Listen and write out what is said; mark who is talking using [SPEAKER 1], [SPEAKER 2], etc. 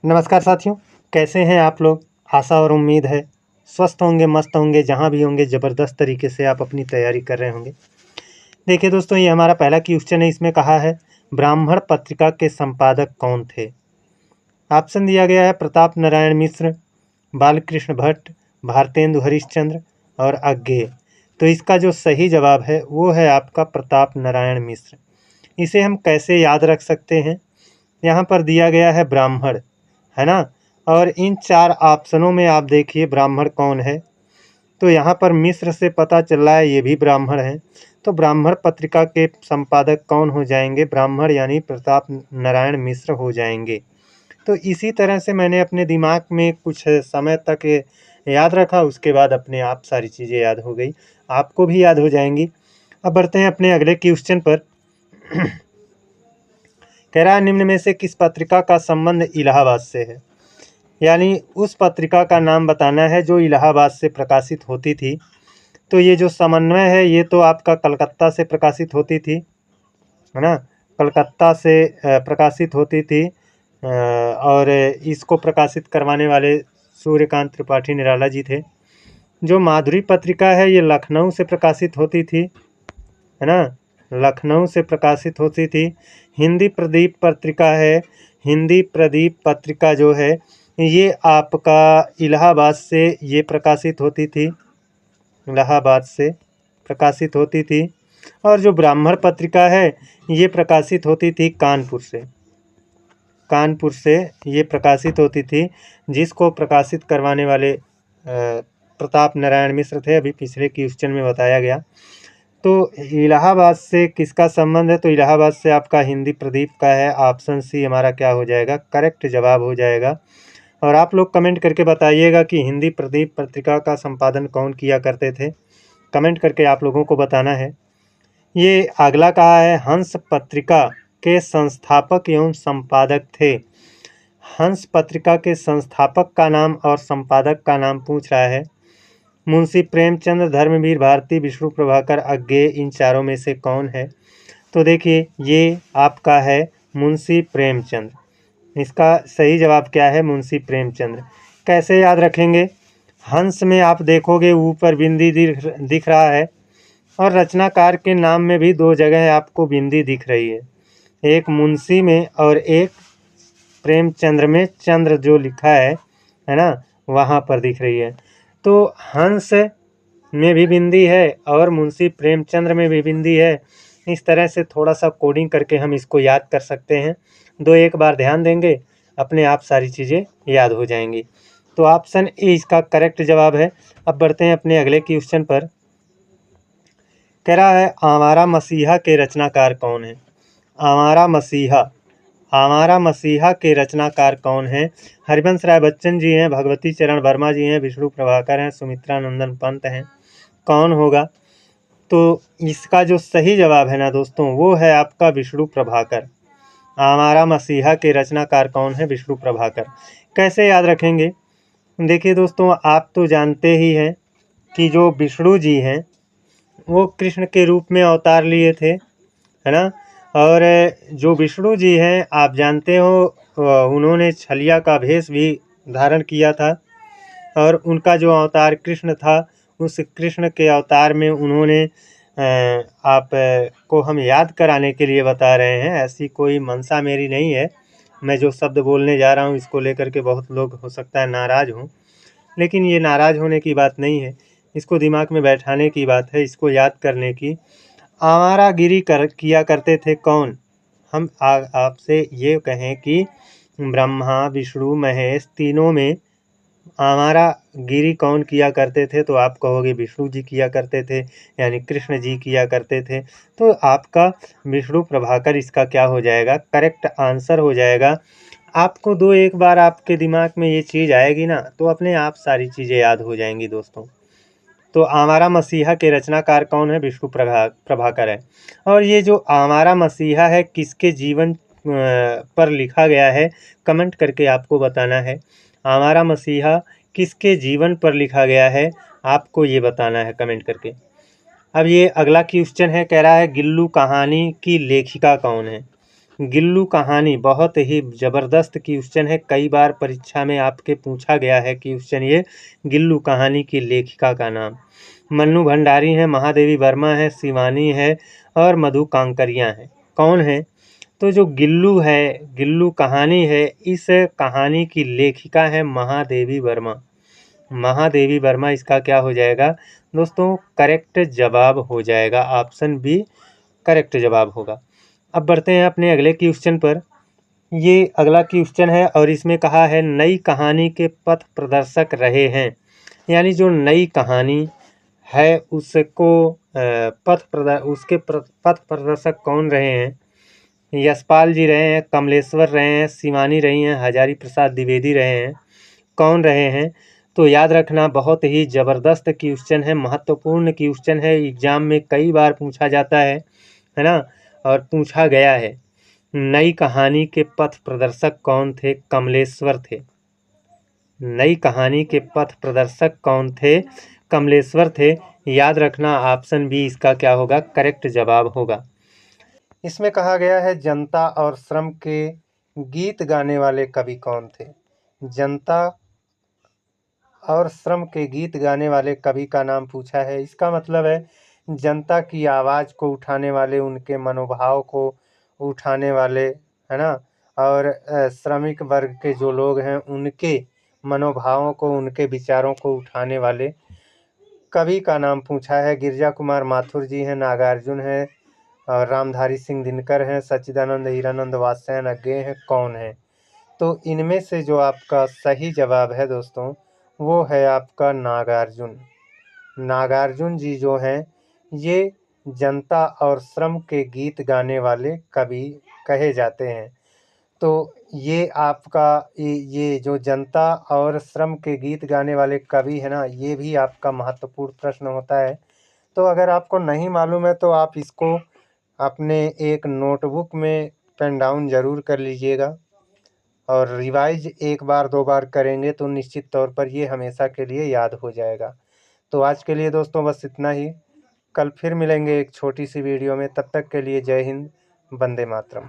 [SPEAKER 1] नमस्कार साथियों, कैसे हैं आप लोग। आशा और उम्मीद है स्वस्थ होंगे, मस्त होंगे, जहां भी होंगे ज़बरदस्त तरीके से आप अपनी तैयारी कर रहे होंगे। देखिए दोस्तों, ये हमारा पहला क्वेश्चन है। इसमें कहा है ब्राह्मण पत्रिका के संपादक कौन थे। ऑप्शन दिया गया है प्रताप नारायण मिश्र, बालकृष्ण भट्ट, भारतेंदु हरिश्चंद्र और अज्ञेय। तो इसका जो सही जवाब है वो है आपका प्रताप नारायण मिश्र। इसे हम कैसे याद रख सकते हैं। यहाँ पर दिया गया है ब्राह्मण, है ना, और इन 4 ऑप्शनों में आप देखिए ब्राह्मण कौन है। तो यहाँ पर मिस्र से पता चल रहा है ये भी ब्राह्मण है। तो ब्राह्मण पत्रिका के संपादक कौन हो जाएंगे, ब्राह्मण यानी प्रताप नारायण मिश्र हो जाएंगे। तो इसी तरह से मैंने अपने दिमाग में कुछ समय तक याद रखा, उसके बाद अपने आप सारी चीज़ें याद हो गई, आपको भी याद हो जाएंगी। अब बढ़ते हैं अपने अगले क्वेश्चन पर। कह रहा है निम्न में से किस पत्रिका का संबंध इलाहाबाद से है। यानी उस पत्रिका का नाम बताना है जो इलाहाबाद से प्रकाशित होती थी। तो ये जो समन्वय है ये तो आपका कलकत्ता से प्रकाशित होती थी, है ना, कलकत्ता से प्रकाशित होती थी। और इसको प्रकाशित करवाने वाले सूर्यकांत त्रिपाठी निराला जी थे। जो माधुरी पत्रिका है ये लखनऊ से प्रकाशित होती थी, है ना, लखनऊ से प्रकाशित होती थी। हिंदी प्रदीप पत्रिका है, हिंदी प्रदीप पत्रिका जो है ये आपका इलाहाबाद से ये प्रकाशित होती थी, इलाहाबाद से प्रकाशित होती थी। और जो ब्राह्मण पत्रिका है ये प्रकाशित होती थी कानपुर से, कानपुर से ये प्रकाशित होती थी, जिसको प्रकाशित करवाने वाले प्रताप नारायण मिश्र थे, अभी पिछले क्वेश्चन में बताया गया। तो इलाहाबाद से किसका संबंध है, तो इलाहाबाद से आपका हिंदी प्रदीप का है। ऑप्शन सी हमारा क्या हो जाएगा, करेक्ट जवाब हो जाएगा। और आप लोग कमेंट करके बताइएगा कि हिंदी प्रदीप पत्रिका का संपादन कौन किया करते थे, कमेंट करके आप लोगों को बताना है। ये अगला कहा है हंस पत्रिका के संस्थापक एवं संपादक थे। हंस पत्रिका के संस्थापक का नाम और संपादक का नाम पूछ रहा है। मुंशी प्रेमचंद, धर्मवीर भारती, विष्णु प्रभाकर, अज्ञेय, इन चारों में से कौन है। तो देखिए ये आपका है मुंशी प्रेमचंद। इसका सही जवाब क्या है, मुंशी प्रेमचंद। कैसे याद रखेंगे, हंस में आप देखोगे ऊपर बिंदी दिख रहा है, और रचनाकार के नाम में भी 2 जगह आपको बिंदी दिख रही है, एक मुंशी में और एक प्रेमचंद्र में, चंद्र जो लिखा है ना, वहाँ पर दिख रही है। तो हंस में भी बिंदी है और मुंशी प्रेमचंद्र में भी बिंदी है। इस तरह से थोड़ा सा कोडिंग करके हम इसको याद कर सकते हैं। 2-1 बार ध्यान देंगे, अपने आप सारी चीज़ें याद हो जाएंगी। तो ऑप्शन ए इसका करेक्ट जवाब है। अब बढ़ते हैं अपने अगले क्वेश्चन पर। कह रहा है आवारा मसीहा के रचनाकार कौन है। आवारा मसीहा, आवारा मसीहा के रचनाकार कौन है। हरिवंश राय बच्चन जी हैं, भगवती चरण वर्मा जी हैं, विष्णु प्रभाकर हैं, सुमित्रा नंदन पंत हैं, कौन होगा। तो इसका जो सही जवाब है ना दोस्तों, वो है आपका विष्णु प्रभाकर। आवारा मसीहा के रचनाकार कौन है, विष्णु प्रभाकर। कैसे याद रखेंगे, देखिए दोस्तों, आप तो जानते ही हैं कि जो विष्णु जी हैं वो कृष्ण के रूप में अवतार लिए थे, है ना। और जो विष्णु जी हैं आप जानते हो उन्होंने छलिया का भेष भी धारण किया था, और उनका जो अवतार कृष्ण था, उस कृष्ण के अवतार में उन्होंने आप को हम याद कराने के लिए बता रहे हैं। ऐसी कोई मंशा मेरी नहीं है। मैं जो शब्द बोलने जा रहा हूँ इसको लेकर के बहुत लोग हो सकता है नाराज़ हों, लेकिन ये नाराज़ होने की बात नहीं है, इसको दिमाग में बैठाने की बात है, इसको याद करने की। आवारागिरी किया करते थे कौन। हम आपसे ये कहें कि ब्रह्मा विष्णु महेश तीनों में आवारागिरी कौन किया करते थे, तो आप कहोगे विष्णु जी किया करते थे, यानी कृष्ण जी किया करते थे। तो आपका विष्णु प्रभाकर इसका क्या हो जाएगा, करेक्ट आंसर हो जाएगा। आपको 2-1 बार आपके दिमाग में ये चीज़ आएगी ना, तो अपने आप सारी चीज़ें याद हो जाएंगी दोस्तों। तो आवारा मसीहा के रचनाकार कौन है, विष्णु प्रभाकर है। और ये जो आवारा मसीहा है किसके जीवन पर लिखा गया है, कमेंट करके आपको बताना है। आवारा मसीहा किसके जीवन पर लिखा गया है, आपको ये बताना है कमेंट करके। अब ये अगला क्वेश्चन है, कह रहा है गिल्लू कहानी की लेखिका कौन है। गिल्लू कहानी बहुत ही ज़बरदस्त क्वेश्चन है। कई बार परीक्षा में आपके पूछा गया है क्वेश्चन ये। गिल्लू कहानी की लेखिका का नाम मन्नू भंडारी है, महादेवी वर्मा है, शिवानी है और मधु कांकरिया है। कौन है? तो जो गिल्लू है, गिल्लू कहानी है, इस कहानी की लेखिका है महादेवी वर्मा। महादेवी वर्मा इसका क्या हो जाएगा दोस्तों? करेक्ट जवाब हो जाएगा। ऑप्शन बी करेक्ट जवाब होगा। अब बढ़ते हैं अपने अगले क्वेश्चन पर। ये अगला क्वेश्चन है और इसमें कहा है नई कहानी के पथ प्रदर्शक रहे हैं। यानी जो नई कहानी है उसको पथ प्रदर्शक कौन रहे हैं? यशपाल जी रहे हैं, कमलेश्वर रहे हैं, शिवानी रही हैं, हजारी प्रसाद द्विवेदी रहे हैं। कौन रहे हैं? तो याद रखना, बहुत ही ज़बरदस्त क्वेश्चन है, महत्वपूर्ण क्वेश्चन है। एग्जाम में कई बार पूछा जाता है ना, और पूछा गया है। नई कहानी के पथ प्रदर्शक कौन थे? कमलेश्वर थे। नई कहानी के पथ प्रदर्शक कौन थे? कमलेश्वर थे। याद रखना, ऑप्शन बी इसका क्या होगा? करेक्ट जवाब होगा। इसमें कहा गया है जनता और श्रम के गीत गाने वाले कवि कौन थे? जनता और श्रम के गीत गाने वाले कवि का नाम पूछा है। इसका मतलब है जनता की आवाज़ को उठाने वाले, उनके मनोभाव को उठाने वाले, है ना, और श्रमिक वर्ग के जो लोग हैं उनके मनोभावों को, उनके विचारों को उठाने वाले कवि का नाम पूछा है। गिरजा कुमार माथुर जी हैं, नागार्जुन हैं और रामधारी सिंह दिनकर हैं, सच्चिदानंद हीरानंद वात्स्यायन अज्ञेय हैं। कौन है? तो इनमें से जो आपका सही जवाब है दोस्तों, वो है आपका नागार्जुन। नागार्जुन जी जो हैं, ये जनता और श्रम के गीत गाने वाले कवि कहे जाते हैं। तो ये आपका ये जो जनता और श्रम के गीत गाने वाले कवि है ना, ये भी आपका महत्वपूर्ण प्रश्न होता है। तो अगर आपको नहीं मालूम है तो आप इसको अपने एक नोटबुक में पेन डाउन ज़रूर कर लीजिएगा और रिवाइज एक बार दो बार करेंगे तो निश्चित तौर पर ये हमेशा के लिए याद हो जाएगा। तो आज के लिए दोस्तों बस इतना ही। कल फिर मिलेंगे एक छोटी सी वीडियो में। तब तक के लिए जय हिंद, वंदे मातरम।